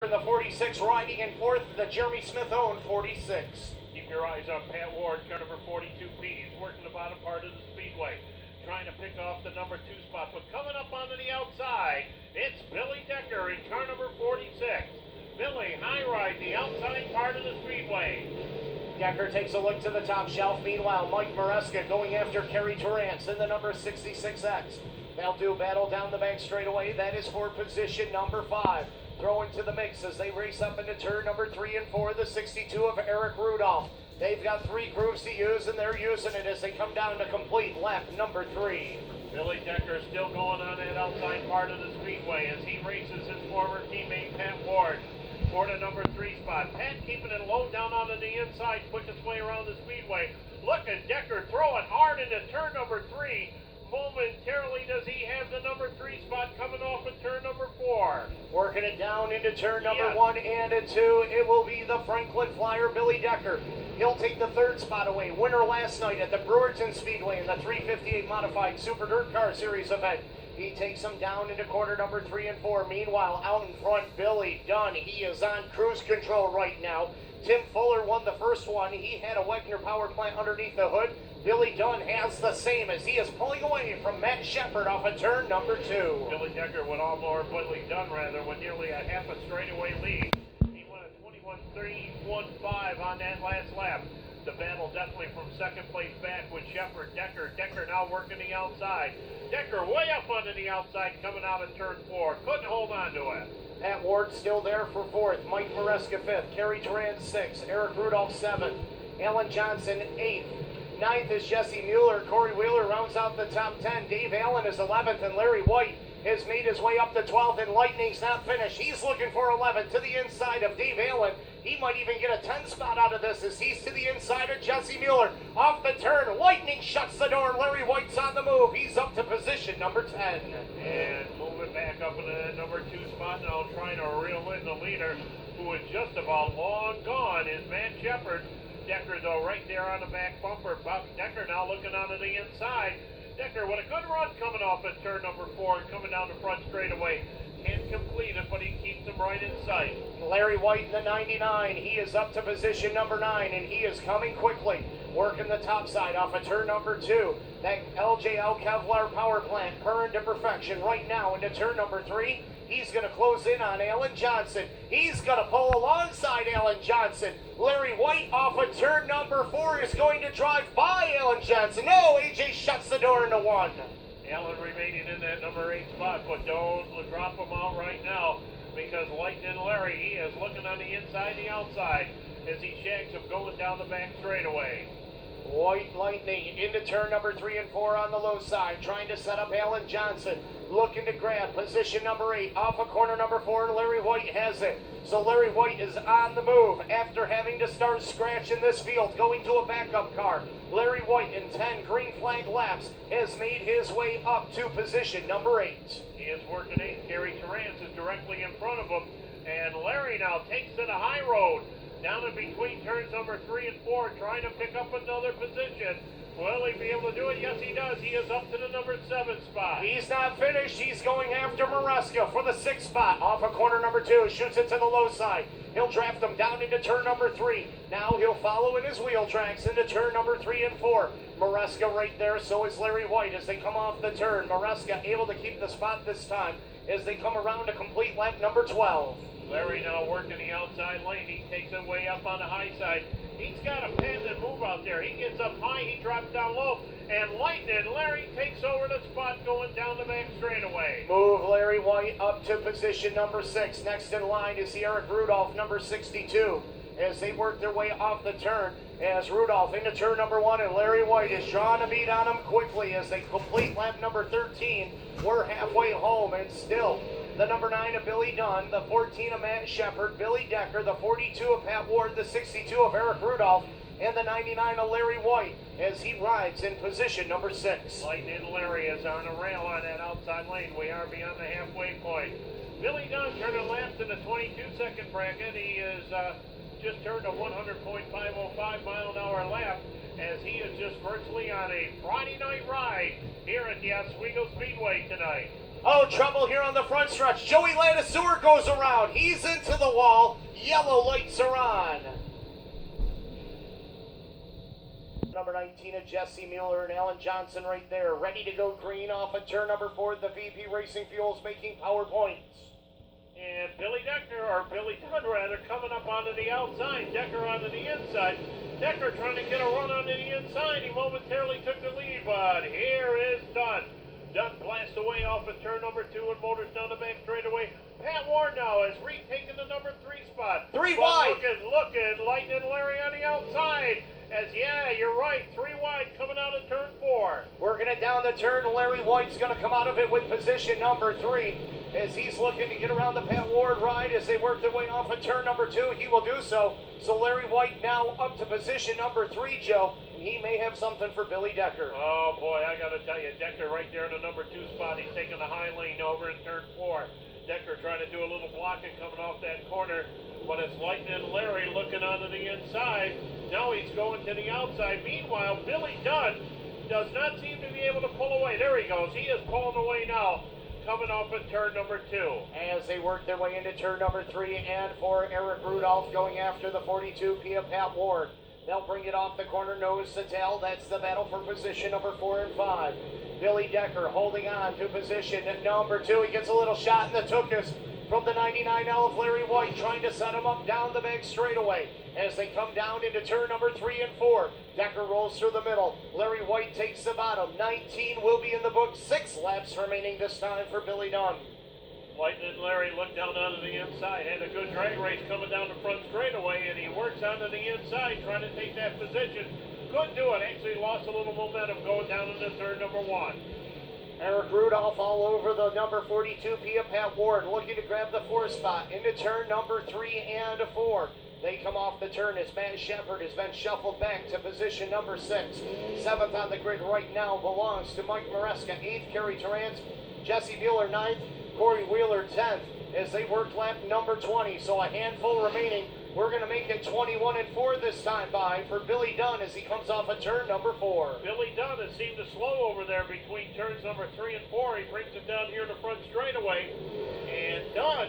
The 46 riding in fourth, the Jeremy Smith-owned 46. Keep your eyes on Pat Ward, car number 42P. He's working the bottom part of the speedway, trying to pick off the number 2 spot. But coming up onto the outside, it's Billy Decker in car number 46. Billy, high ride the outside part of the speedway. Decker takes a look to the top shelf. Meanwhile, Mike Maresca going after Kerry Torrance in the number 66X. They'll do battle down the back straightaway. That is for position number 5. Throw into the mix as they race up into turn number 3 and 4, the 62 of Eric Rudolph. They've got 3 grooves to use, and they're using it as they come down to complete lap number 3. Billy Decker still going on that outside part of the speedway as he races his former teammate Pat Ward for the number 3 spot. Pat keeping it low down on the inside, pushing his way around the speedway. Look at Decker throwing hard into turn number 3. Momentarily does he have the number 3 spot coming off at turn number 4. Working it down into turn number 1 and a 2. It will be the Franklin Flyer, Billy Decker. He'll take the 3rd spot away. Winner last night at the Brewerton Speedway in the 358 Modified Super Dirt Car Series event. He takes them down into corner number 3 and 4. Meanwhile, out in front, Billy Dunn. He is on cruise control right now. Tim Fuller won the first one. He had a Wegner power plant underneath the hood. Billy Dunn has the same as he is pulling away from Matt Shepard off of turn number 2. Billy Decker with Billy Dunn with nearly a half a straightaway lead. He won a 21.315 on that last lap. The battle definitely from second place back with Shepard. Decker now working the outside. Decker way up onto the outside coming out of turn 4. Couldn't hold on to it. Pat Ward still there for 4th. Mike Maresca 5th. Kerry Torrance 6th. Eric Rudolph 7th. Alan Johnson 8th. 9th is Jesse Mueller. Corey Wheeler rounds out the top 10. Dave Allen is 11th, and Larry White has made his way up to 12th, and Lightning's not finished. He's looking for 11th to the inside of Dave Allen. He might even get a 10 spot out of this as he's to the inside of Jesse Mueller. Off the turn, Lightning shuts the door, and Larry White's on the move. He's up to position number 10. And moving back up into the number 2 spot now, trying to reel in the leader, who is just about long gone, is Matt Shepard. Decker, though, right there on the back bumper. Decker now looking onto the inside. Decker with a good run coming off at turn number 4 and coming down the front straightaway. Can't complete it, but he keeps him right in sight. Larry White in the 99. He is up to position number 9, and he is coming quickly. Working the top side off of turn number 2. That LJL Kevlar power plant burned to perfection right now into turn number 3. He's going to close in on Alan Johnson. He's going to pull alongside Alan Johnson. Larry White off of turn number 4 is going to drive by Alan Johnson. No, AJ shuts the door into 1. Alan remaining in that number 8 spot, but don't drop him out right now because Lightning Larry, he is looking on the inside, the outside as he shags him going down the back straightaway. White Lightning into turn number 3 and 4 on the low side, trying to set up Alan Johnson, looking to grab position number 8 off of corner number 4, and Larry White has it. So Larry White is on the move after having to start scratch in this field, going to a backup car. Larry White in 10 green flag laps has made his way up to position number 8. He is working 8. Kerry Torrance is directly in front of him, and Larry now takes to the high road. Down in between turns number 3 and 4, trying to pick up another position. Will he be able to do it? Yes, he does. He is up to the number 7 spot. He's not finished. He's going after Maresca for the 6th spot. Off of corner number 2, shoots it to the low side. He'll draft him down into turn number 3. Now he'll follow in his wheel tracks into turn number 3 and 4. Maresca right there, so is Larry White as they come off the turn. Maresca able to keep the spot this time as they come around to complete lap number 12. Larry now working the outside lane. He takes it way up on the high side. He's got a pendant move out there. He gets up high, he drops down low, and Lightning Larry takes over the spot going down the back straightaway. Move Larry White up to position number 6. Next in line is Eric Rudolph, number 62. As they work their way off the turn, as Rudolph into turn number 1, and Larry White is drawing a beat on him quickly as they complete lap number 13. We're halfway home, and still the number 9 of Billy Dunn, the 14 of Matt Shepard, Billy Decker, the 42 of Pat Ward, the 62 of Eric Rudolph, and the 99 of Larry White as he rides in position number 6. Lightning Larry is on a rail on that outside lane. We are beyond the halfway point. Billy Dunn turning laps in the 22-second bracket. He is just turned a 100.505 mile an hour lap as he is just virtually on a Friday night ride here at the Oswego Speedway tonight. Oh, trouble here on the front stretch. Joey Ladiseur goes around. He's into the wall. Yellow lights are on. Number 19 of Jesse Mueller and Alan Johnson right there. Ready to go green off of turn number 4. The VP Racing Fuels making power points. And Billy Decker, or Billy Dunn rather, coming up onto the outside. Decker onto the inside. Decker trying to get a run onto the inside. He momentarily took the lead, but here is Dunn. Dunn blasts away off of turn number 2 and motors down the back straightaway. Pat Ward now has retaken the number 3 spot. 3 but wide. Looking, Lightning Larry on the outside. Yeah, you're right, 3 wide coming out of turn 4. Working it down the turn. Larry White's going to come out of it with position number 3. As he's looking to get around the Pat Ward ride as they work their way off of turn number 2. He will do so. So Larry White now up to position number 3, Joe. And he may have something for Billy Decker. Oh boy, I got to tell you, Decker right there in the number 2 spot. He's taking the high lane over in turn 4. Decker trying to do a little blocking coming off that corner. But it's Lightning Larry looking onto the inside. Now he's going to the outside. Meanwhile, Billy Dunn does not seem to be able to pull away. There he goes. He is pulling away now. Coming off at turn number 2. As they work their way into turn number 3 and 4, Eric Rudolph going after the 42P of Pat Ward. They'll bring it off the corner, nose to tail. That's the battle for position number 4 and 5. Billy Decker holding on to position at number 2. He gets a little shot in the tuchus from the 99L of Larry White, trying to set him up down the back straightaway. As they come down into turn number 3 and 4, Decker rolls through the middle. Larry White takes the bottom. 19 will be in the book. 6 laps remaining this time for Billy Dunn. Lightning Larry looked down onto the inside, had a good drag race coming down the front straightaway, and he works onto the inside trying to take that position. Couldn't do it. Actually lost a little momentum going down into turn number 1. Eric Rudolph all over the number 42P of Pat Ward, looking to grab the 4 spot into turn number 3 and 4. They come off the turn as Matt Shepard has been shuffled back to position number 6. 7th on the grid right now belongs to Mike Maresca. 8th, Kerry Tarrant. Jesse Mueller 9th. Corey Wheeler 10th as they work lap number 20. So a handful remaining. We're going to make it 21 and 4 this time by for Billy Dunn as he comes off of turn number 4. Billy Dunn has seemed to slow over there between turns number 3 and 4. He brings it down here in the front straightaway. And Dunn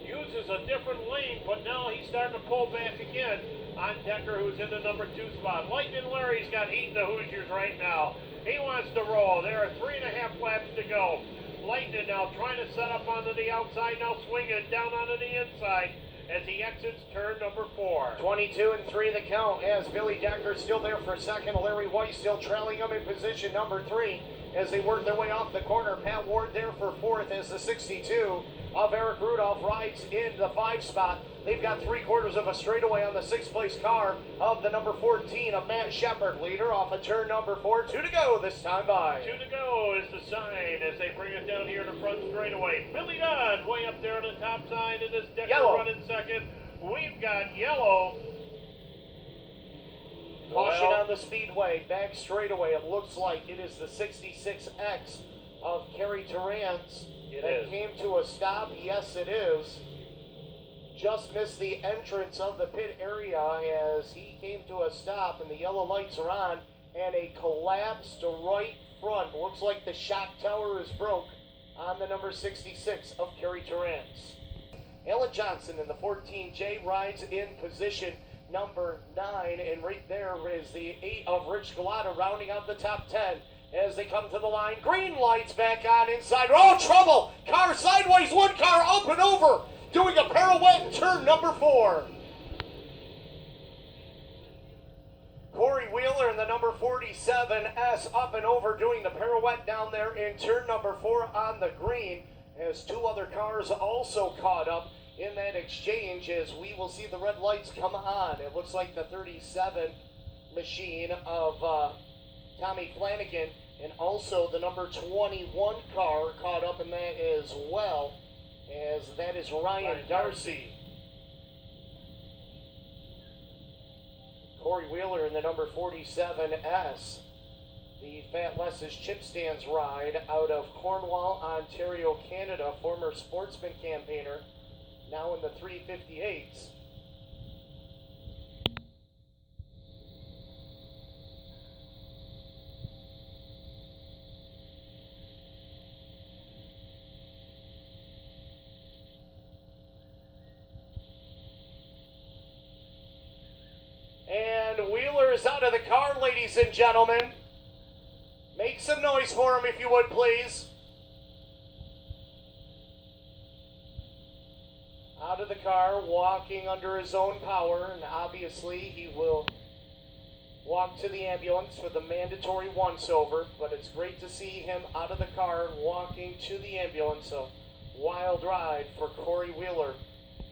uses a different lane, but now he's starting to pull back again on Decker, who's in the number 2 spot. Lightning Larry's got heat in the Hoosiers right now. He wants to roll. There are 3.5 laps to go. Lightning now trying to set up onto the outside, now swinging down onto the inside as he exits turn number 4. 22 and 3 the count as Billy Decker still there for second. Larry White still trailing him in position number 3 as they work their way off the corner. Pat Ward there for 4th as the 62 of Eric Rudolph rides in the 5 spot. They've got 3/4 of a straightaway on the 6th place car of the number 14 of Matt Shepard. Leader off of turn number 4. 2 to go this time by. 2 to go is the sign as they bring it down here in the front straightaway. Billy Dunn way up there on the top side of this Decker Yellow. running second. We've got yellow. Caution on the speedway, back straightaway. It looks like it is the 66X of Kerry Tarrant that came to a stop. Yes, it is. Just missed the entrance of the pit area as he came to a stop, and the yellow lights are on, and a collapsed right front. Looks like the shock tower is broke on the number 66 of Kerry Tarrant. Alan Johnson in the 14J rides in position number 9, and right there is the 8 of Rich Galata rounding out the top 10 as they come to the line. Green lights back on inside. Oh, trouble! Car sideways, one car up and over, doing a pirouette in turn number 4. Corey Wheeler in the number 47S up and over, doing the pirouette down there in turn number 4 on the green, as 2 other cars also caught up in that exchange as we will see the red lights come on. It looks like the 37 machine of Tommy Flanagan, and also the number 21 car caught up in that as well, as that is Ryan Darcy. Corey Wheeler in the number 47S, the Fat Les's Chip Stands ride out of Cornwall, Ontario, Canada, former sportsman campaigner, now in the 358s. And Wheeler is out of the car, ladies and gentlemen. Make some noise for him if you would, please. Out of the car, walking under his own power, and obviously he will walk to the ambulance with a mandatory once-over, but it's great to see him out of the car and walking to the ambulance. A wild ride for Corey Wheeler.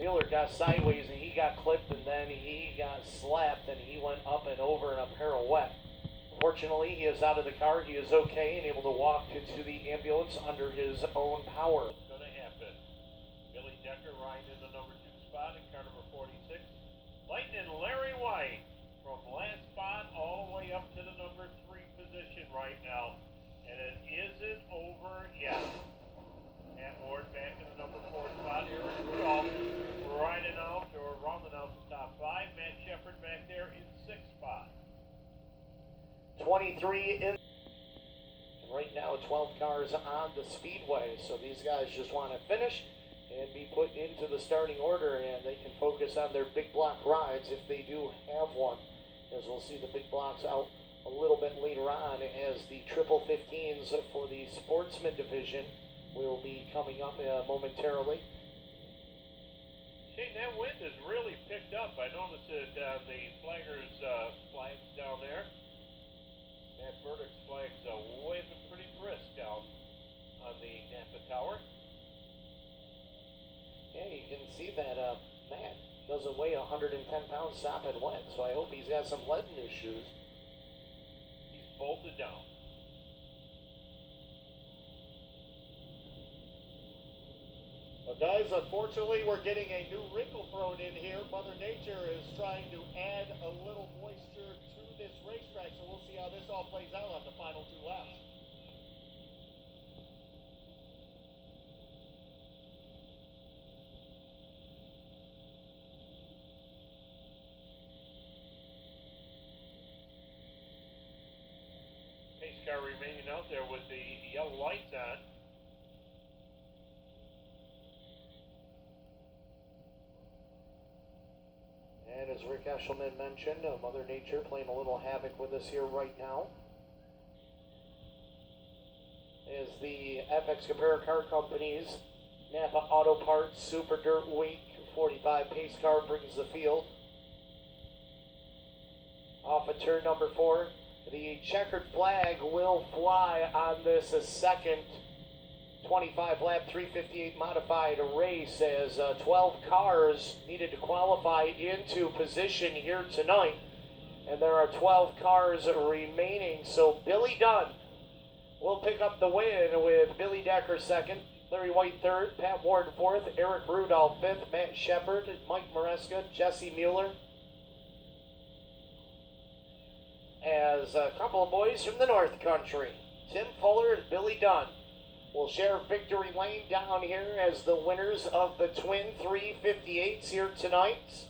Wheeler got sideways and he got clipped, and then he got slapped and he went up and over in a pirouette. Fortunately, he is out of the car. He is okay and able to walk to the ambulance under his own power. What's going to happen? Billy Decker riding in the number 2 spot in car number 46. Lightning Larry White from last spot all the way up to the number 3 position right now. And it isn't over yet. Matt Ward back in the number 4 spot. Eric Rudolph riding out or rounding out the top 5. Matt Shepard back there in 6th spot. 23 in. Right now, 12 cars on the speedway, so these guys just want to finish and be put into the starting order, and they can focus on their big block rides if they do have one, as we'll see the big blocks out a little bit later on as the triple 15s for the sportsman division will be coming up momentarily. Shane, that wind has really picked up. I noticed that the flaggers' flags down there. Matt Burdick's flag's waving pretty brisk down on the Napa Tower. Yeah, you can see that Matt doesn't weigh 110 pounds sopping wet, so I hope he's got some lead in his shoes. He's bolted down. Well, guys, unfortunately, we're getting a new wrinkle thrown in here. Mother Nature is trying to add a little moisture to this racetrack, so we'll see how this all plays out on the final 2 laps. Pace car remaining out there with the yellow lights on. And as Rick Eshelman mentioned, Mother Nature playing a little havoc with us here right now. As the FX Compare Car Company's Napa Auto Parts Super Dirt Week 45 pace car brings the field. Off of turn number 4, the checkered flag will fly on this second 25 lap 358 modified race, as 12 cars needed to qualify into position here tonight, and there are 12 cars remaining. So Billy Dunn will pick up the win with Billy Decker second, Larry White third, Pat Ward fourth, Eric Rudolph fifth, Matt Shepard, Mike Maresca, Jesse Mueller, as a couple of boys from the North Country, Tim Fuller and Billy Dunn, will share victory lane down here as the winners of the twin 358s here tonight.